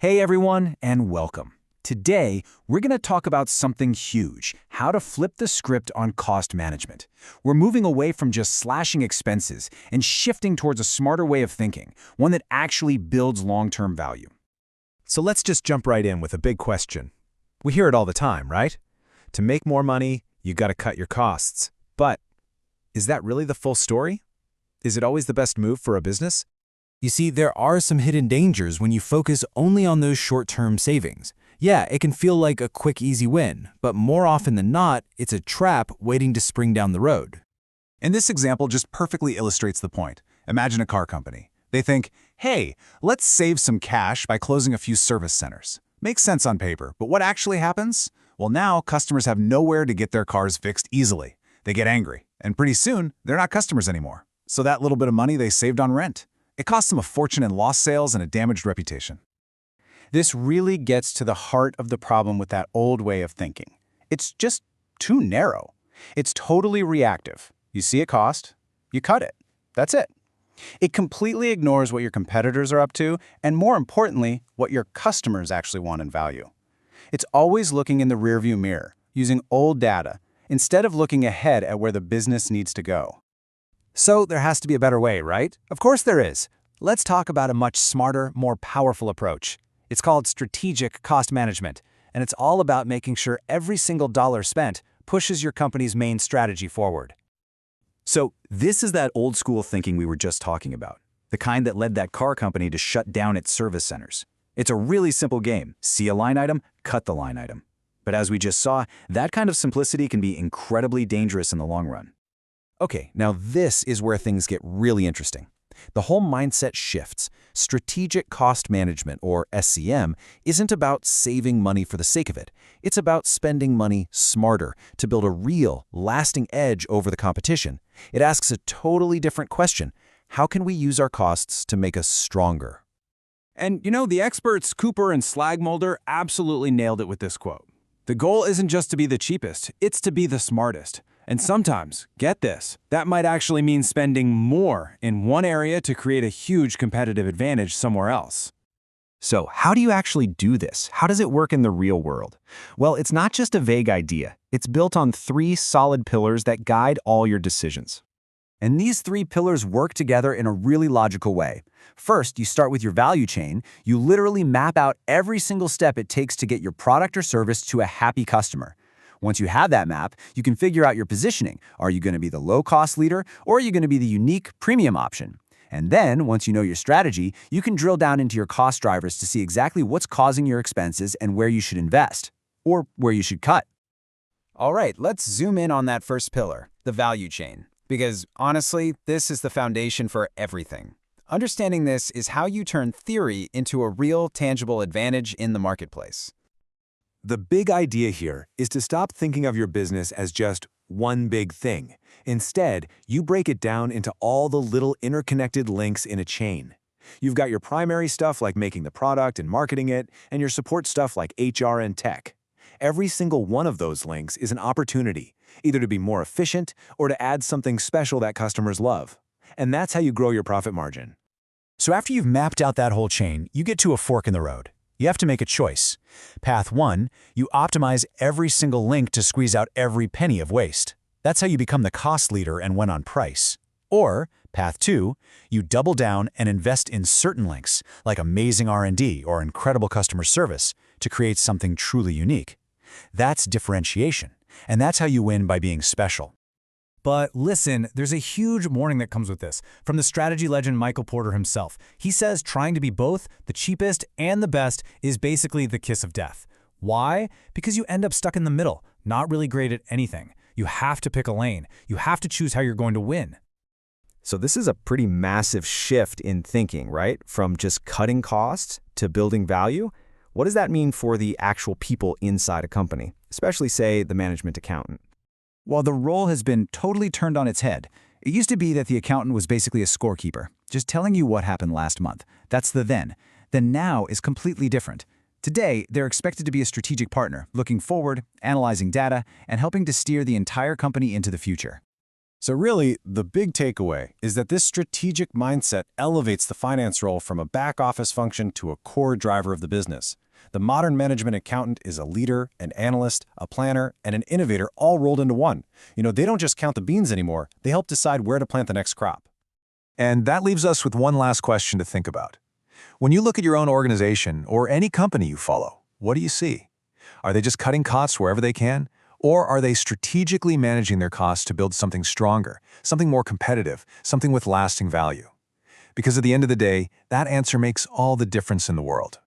Hey everyone, and welcome. Today, we're going to talk about something huge, how to flip the script on cost management. We're moving away from just slashing expenses and shifting towards a smarter way of thinking, one that actually builds long-term value. So let's just jump right in with a big question. We hear it all the time, right? To make more money, you got to cut your costs. But is that really the full story? Is it always the best move for a business? You see, there are some hidden dangers when you focus only on those short-term savings. Yeah, it can feel like a quick, easy win, but more often than not, it's a trap waiting to spring down the road. And this example just perfectly illustrates the point. Imagine a car company. They think, hey, let's save some cash by closing a few service centers. Makes sense on paper, but what actually happens? Well, now customers have nowhere to get their cars fixed easily. They get angry, and pretty soon, they're not customers anymore. So that little bit of money they saved on rent, it costs them a fortune in lost sales and a damaged reputation. This really gets to the heart of the problem with that old way of thinking. It's just too narrow. It's totally reactive. You see a cost, you cut it. That's it. It completely ignores what your competitors are up to, and more importantly, what your customers actually want and value. It's always looking in the rearview mirror, using old data, instead of looking ahead at where the business needs to go. So there has to be a better way, right? Of course there is. Let's talk about a much smarter, more powerful approach. It's called strategic cost management, and it's all about making sure every single dollar spent pushes your company's main strategy forward. So this is that old school thinking we were just talking about, the kind that led that car company to shut down its service centers. It's a really simple game. See a line item, cut the line item. But as we just saw, that kind of simplicity can be incredibly dangerous in the long run. Okay, now this is where things get really interesting. The whole mindset shifts. Strategic cost management, or SCM, isn't about saving money for the sake of it. It's about spending money smarter to build a real, lasting edge over the competition. It asks a totally different question. How can we use our costs to make us stronger? And you know, the experts Cooper and Slagmolder absolutely nailed it with this quote. The goal isn't just to be the cheapest, it's to be the smartest. And sometimes, get this, that might actually mean spending more in one area to create a huge competitive advantage somewhere else. So how do you actually do this? How does it work in the real world? Well, it's not just a vague idea. It's built on 3 solid pillars that guide all your decisions. And these 3 pillars work together in a really logical way. First, you start with your value chain. You literally map out every single step it takes to get your product or service to a happy customer. Once you have that map, you can figure out your positioning. Are you going to be the low-cost leader, or are you going to be the unique premium option? And then, once you know your strategy, you can drill down into your cost drivers to see exactly what's causing your expenses and where you should invest, or where you should cut. All right, let's zoom in on that first pillar, the value chain. Because honestly, this is the foundation for everything. Understanding this is how you turn theory into a real, tangible advantage in the marketplace. The big idea here is to stop thinking of your business as just one big thing. Instead, you break it down into all the little interconnected links in a chain. You've got your primary stuff like making the product and marketing it, and your support stuff like HR and tech. Every single one of those links is an opportunity, either to be more efficient or to add something special that customers love. And that's how you grow your profit margin. So after you've mapped out that whole chain, you get to a fork in the road. You have to make a choice. Path 1, you optimize every single link to squeeze out every penny of waste. That's how you become the cost leader and win on price. Or, Path 2, you double down and invest in certain links, like amazing R&D or incredible customer service, to create something truly unique. That's differentiation, and that's how you win by being special. But listen, there's a huge warning that comes with this, from the strategy legend Michael Porter himself. He says trying to be both the cheapest and the best is basically the kiss of death. Why? Because you end up stuck in the middle, not really great at anything. You have to pick a lane. You have to choose how you're going to win. So this is a pretty massive shift in thinking, right? From just cutting costs to building value. What does that mean for the actual people inside a company, especially, say, the management accountant? While the role has been totally turned on its head, it used to be that the accountant was basically a scorekeeper, just telling you what happened last month. That's the then. The now is completely different. Today, they're expected to be a strategic partner, looking forward, analyzing data, and helping to steer the entire company into the future. So really, the big takeaway is that this strategic mindset elevates the finance role from a back-office function to a core driver of the business. The modern management accountant is a leader, an analyst, a planner, and an innovator all rolled into one. They don't just count the beans anymore, they help decide where to plant the next crop. And that leaves us with one last question to think about. When you look at your own organization or any company you follow, what do you see? Are they just cutting costs wherever they can? Or are they strategically managing their costs to build something stronger, something more competitive, something with lasting value? Because at the end of the day, that answer makes all the difference in the world.